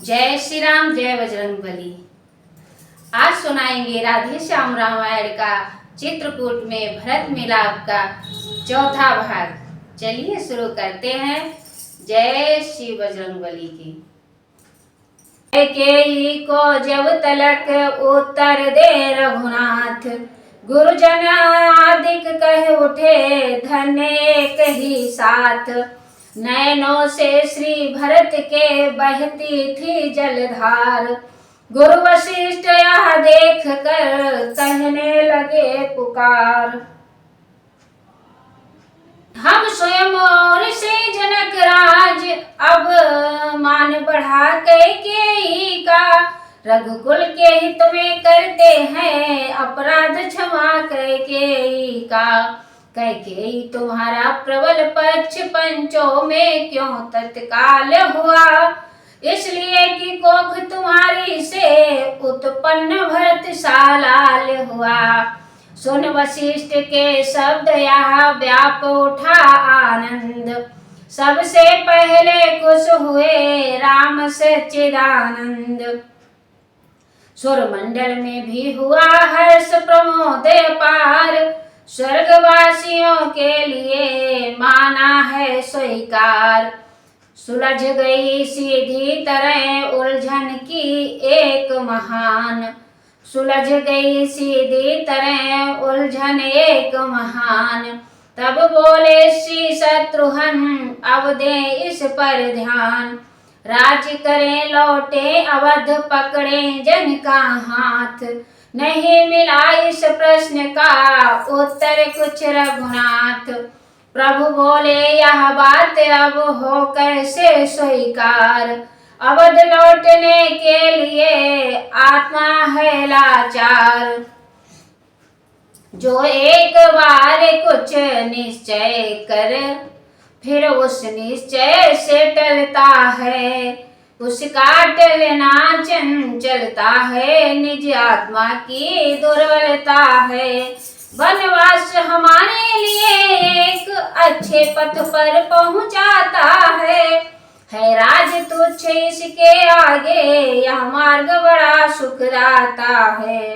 जय श्री राम, जय बजरंगबली। आज सुनाएंगे राधे श्याम रामायण का चित्रकूट में भरत मिलाप का चौथा भाग। चलिए शुरू करते हैं। जय श्री बजरंगबली की। कैकेयी को जब तलक उत्तर दे रघुनाथ, गुरुजन आदिक कह उठे धन्य एक ही साथ। नैनों से श्री भरत के बहती थी जलधार, गुरु वशिष्ठ यह देख कर कहने लगे पुकार। हम स्वयं और से जनक राज अब मान बढ़ा कैकेयी का, रघुकुल के हित में करते हैं अपराध क्षमा कैकेयी का। कैकेयी तुम्हारा प्रबल पक्ष पंचों में क्यों तत्काल हुआ, इसलिए कि कोख तुम्हारी से उत्पन्न भरत सालाल हुआ। सुन वशिष्ठ के शब्द यहाँ व्याप उठा आनंद, सबसे पहले खुश हुए राम सच्चिदानंद। सुरमंडल में भी हुआ हर्ष प्रमोद पार, स्वर्गवासियों के लिए माना है स्वीकार। सुलझ गई सीधी तरह उलझन की एक महान, सुलझ गई सीधी तरह उलझन एक महान। तब बोले श्री शत्रुघ्न अब दे इस पर ध्यान, राज करें लौटे अवध पकड़े जन का हाथ। नहीं मिला इस प्रश्न का उत्तर कुछ रघुनाथ, प्रभु बोले यह बात अब हो कैसे स्वीकार। अवध लौटने के लिए आत्मा है लाचार, जो एक बार कुछ निश्चय कर फिर उस निश्चय से टलता है, उसका टलना चंचलता है, निज आत्मा की दुर्बलता है। वनवास हमारे लिए एक अच्छे पथ पर पहुंचाता है राज तुच्छ इसके आगे यह मार्ग बड़ा सुखदाता है।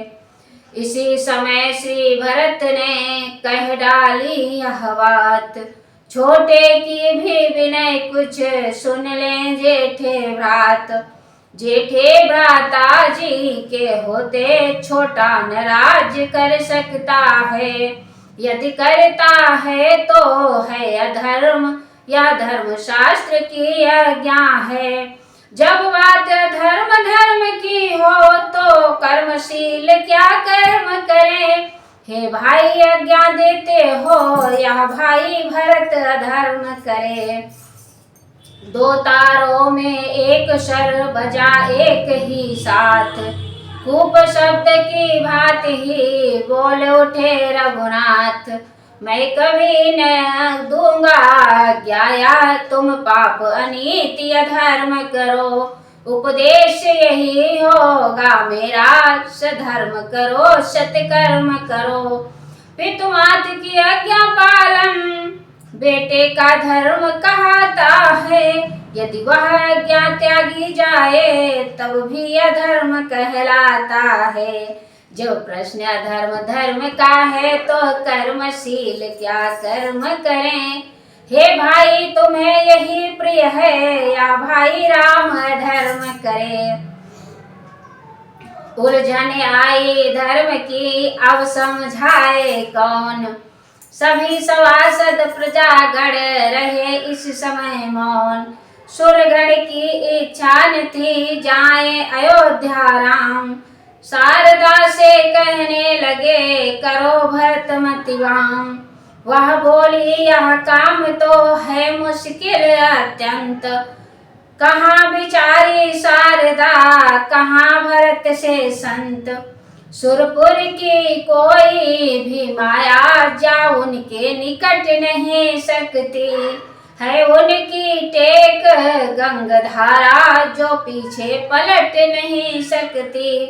इसी समय श्री भरत ने कह डाली यह बात, छोटे की भी विनय कुछ सुन लें जेठे भ्रात। जेठे भ्राता जी के होते छोटा न राज कर सकता है, यदि करता है तो है अधर्म, या धर्म शास्त्र की आज्ञा है। जब बात धर्म की हो तो कर्मशील क्या कर्म करे, हे भाई आज्ञा देते हो यह भाई भरत अधर्म करे। दो तारों में एक शर बजा एक ही साथ, कूप शब्द की भांति ही बोल उठे रघुनाथ। मैं कभी न दूंगा आज्ञा तुम पाप अनीति अधर्म करो, उपदेश यही होगा मेरा सधर्म करो सत्कर्म करो। पितुमात की आज्ञा पालन बेटे का धर्म कहता है, यदि वह आज्ञा त्यागी जाए तब भी अधर्म कहलाता है। जब प्रश्न अधर्म धर्म का है तो कर्मशील क्या कर्म करें, हे भाई तुम्हें यही प्रिय है या भाई राम धर्म करे। उलझन आई धर्म की अब समझाए कौन, सभी सभासद प्रजागण रहे इस समय मौन। सुरगण की इच्छा न थी जाए अयोध्या राम, शारदा से कहने लगे करो भरत मतिवाम। वह बोली यह काम तो है मुश्किल अत्यंत, कहाँ बिचारी शारदा कहाँ भरत से संत। सुरपुर की कोई भी माया जा उनके निकट नहीं सकती, है उनकी टेक गंगधारा जो पीछे पलट नहीं सकती।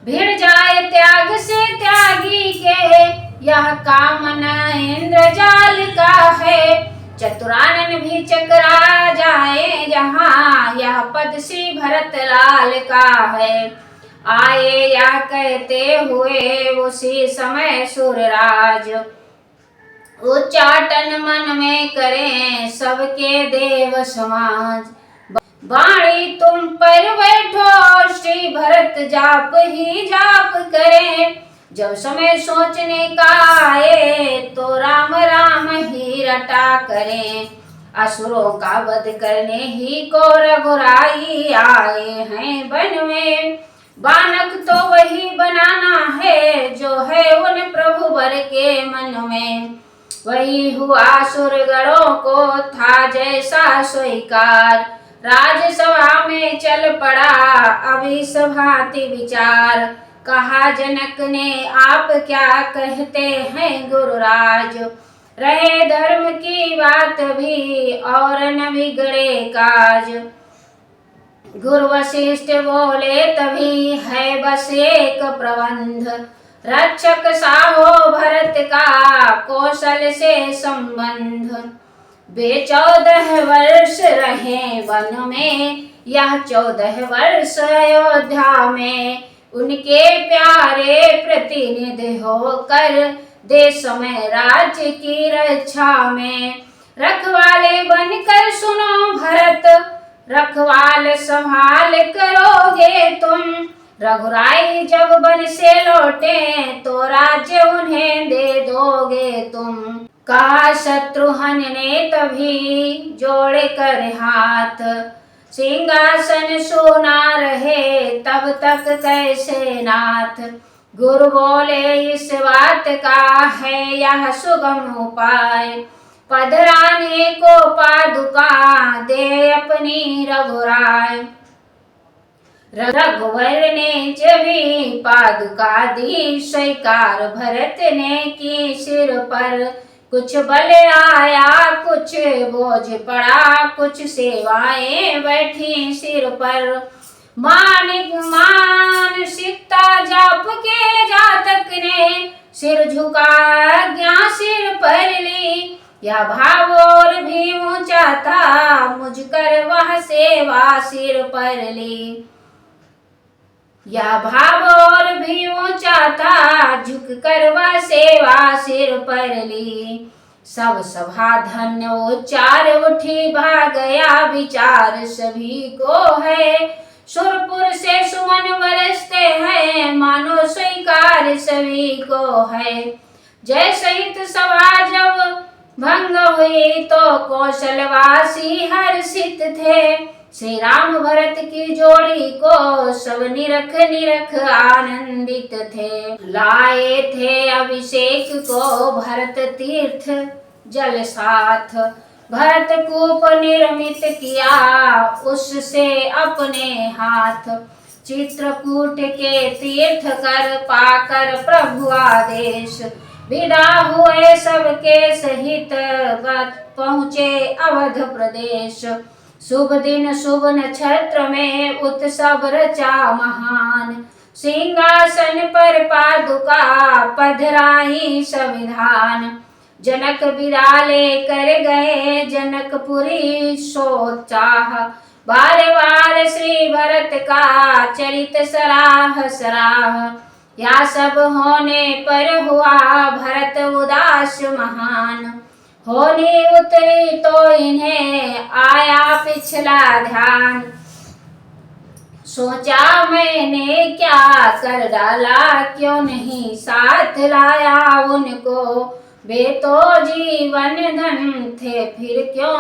भिड़ जाए त्याग से त्यागी के यह काम न इंद्रजाल का है, चतुरानन भी चकरा जाए जहाँ, यह पद श्री भरत लाल का है। आए या कहते हुए उसी समय सुरराज, उच्चाटन मन में करें सबके देव समाज। वाणी तुम पर बैठो श्री भरत जाप ही जाप करें, जब समय सोचने का आए तो राम राम ही रटा करें। असुरों का वध करने ही को रघुराई आए हैं वन में, बानक तो वही बनाना है जो है उन प्रभु वर के मन में। वही हुआ सुरगणों को था जैसा स्वीकार, राजसभा में चल पड़ा अभी सभाति विचार। कहा जनक ने आप क्या कहते हैं गुरुराज, रहे धर्म की बात भी और न बिगड़े काज। गुरु वशिष्ठ बोले तभी है बस एक प्रबंध, रक्षक साहो भरत का कौशल से संबंध। वे 14 वर्ष रहे वन में, यह 14 वर्ष अयोध्या में, उनके प्यारे प्रतिनिधि होकर दे समय राज्य की रक्षा में। रखवाले बनकर सुनो भरत, रखवाल संभाल करोगे तुम, रघुराई जब वन से लौटे तो राज्य उन्हें दे दोगे तुम। कहा शत्रुघ्न ने तभी जोड़ कर हाथ, सिंहासन सोना रहे तब तक कैसे नाथ। गुरु बोले इस बात का है यह सुगम उपाय, पधराने को पादुका दे अपनी रघुराय। रघुवर ने जभी पादुका दी स्वीकार, भरत ने की सिर पर कुछ बल आया कुछ बोझ पड़ा, कुछ सेवाएं बैठी सिर पर। मानिक मान सीता जाप के जातक ने सिर झुका ज्ञा सिर पर ली, यह भाव और भी ऊंचा था मुझ कर वह सेवा सिर पर ली। यह भाव और भी ऊंचा था झुक कर वह सेवा सिर पर ली। सब सभा धन्य उच्चार उठी भा गया विचार सभी को है, सुरपुर से सुमन बरसते हैं मानो स्वीकार सभी को है। जय सहित सभा जब भंग हुई तो कौशलवासी हर्षित थे, श्री राम भरत की जोड़ी को सब निरख निरख आनंदित थे। लाए थे अभिषेक को भरत तीर्थ जल साथ, भरत कूप निर्मित किया उससे अपने हाथ। चित्रकूट के तीर्थ कर पाकर प्रभु आदेश, विदा हुए सबके सहित पहुँचे अवध प्रदेश। शुभ दिन शुभ नक्षत्र में उत्सव रचा महान, सिंहासन पर पादुका पधराई संविधान। जनक विदा लेकर गए जनकपुरी सोचाह, बार बार श्री भरत का चरित सराह सराह। या सब होने पर हुआ भरत उदास महान, होने उतरी तो इन्हें आया पिछला ध्यान। सोचा मैंने क्या कर डाला क्यों नहीं साथ लाया उनको, वे तो जीवन धन थे फिर क्यों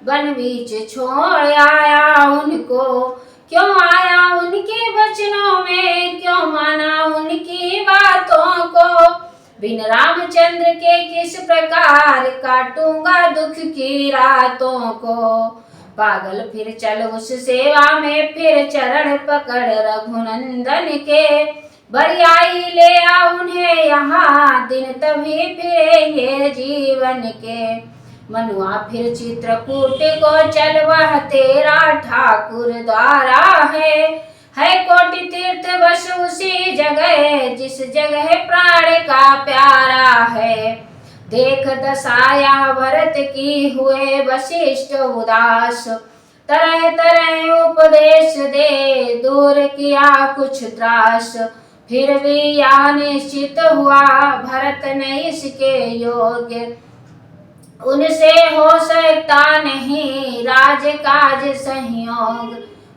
वन बीच छोड़ आया उनको। क्यों आया उनके वचनों में क्यों माना उनकी बातों को, बिन रामचंद्र के किस प्रकार काटूंगा दुख की रातों को। पागल फिर चल उस सेवा में फिर चरण पकड़ रघुनंदन के, बरियाई ले आ उन्हें यहाँ दिन तभी फिरेंगे जीवन के। मनुआ फिर चित्रकूट को चल वह तेरा ठाकुर द्वारा है कोटि तीर्थ बस उसी जगह जिस जगह प्राण का प्यारा है। देख दशाया भरत की हुए वशिष्ठ उदास। तरह तरह उपदेश दे दूर किया कुछ त्रास। फिर भी यह निश्चित हुआ भरत न इसके योग्य। उनसे हो सकता नहीं राजकाज संयोग।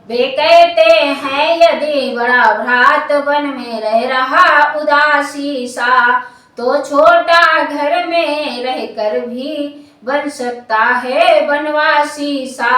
वे कहते हैं यदि बड़ा भ्रात वन में रह रहा उदासी सा, तो छोटा घर में रहकर भी बन सकता है वनवासी सा।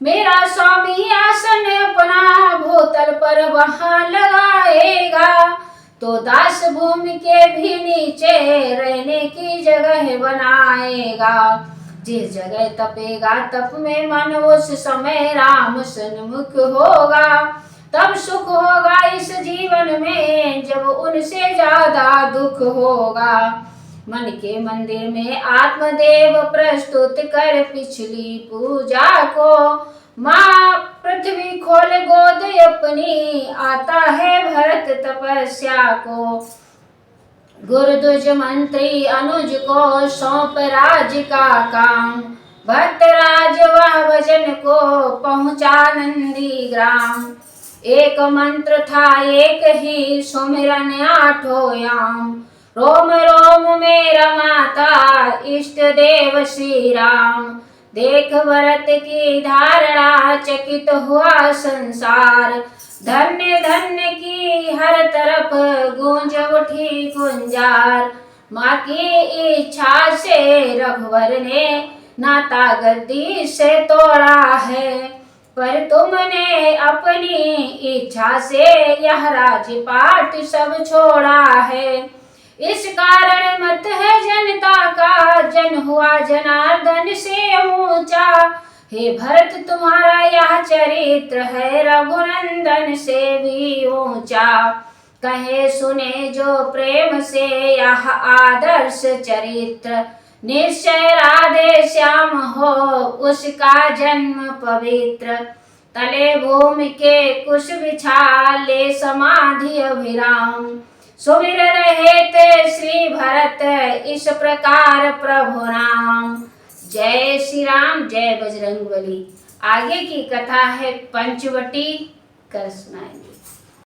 मेरा स्वामी आसन अपना भूतल पर वहां लगाएगा, तो दास भूमि के भी नीचे रहने की जगह बनाएगा। जिस जगह तपेगा तप में मन उस समय राम सन्मुख होगा। तब सुख होगा इस जीवन में जब उनसे ज्यादा दुख होगा। मन के मंदिर में आत्मदेव प्रस्तुत कर पिछली पूजा को, माँ पृथ्वी खोल गोद अपनी आता है भरत तपस्या को। गुरुद्विज मंत्री अनुज को सौंप राज का काम, भक्त राज वह भजन को पहुँचा नंदी ग्राम। एक मंत्र था एक ही सुमिरन आठों याम, रोम रोम में रमाता इष्ट देव श्री राम। देख भरत की धारणा चकित हुआ संसार, धन्य धन्य की हर तरफ गूंज उठी गुंजार। माँ की इच्छा से रघुवर ने नाता गद्दी से तोड़ा है, पर तुमने अपनी इच्छा से यह राजपाट सब छोड़ा है। इस कारण मत है जनता का जन हुआ जनार्दन से ऊंचा। हे भरत तुम्हारा यह चरित्र है रघुनंदन से भी ऊंचा। कहे सुने जो प्रेम से यह आदर्श चरित्र, निश्चय राधे श्याम हो उसका जन्म पवित्र। तले भूमि के कुश बिछा ले समाधि अभिराम, सुमिर रहे ते श्री भरत इस प्रकार प्रभु नाम। जय श्री राम, जय बजरंगबली। आगे की कथा है पंचवटी, कर सुनाएंगे।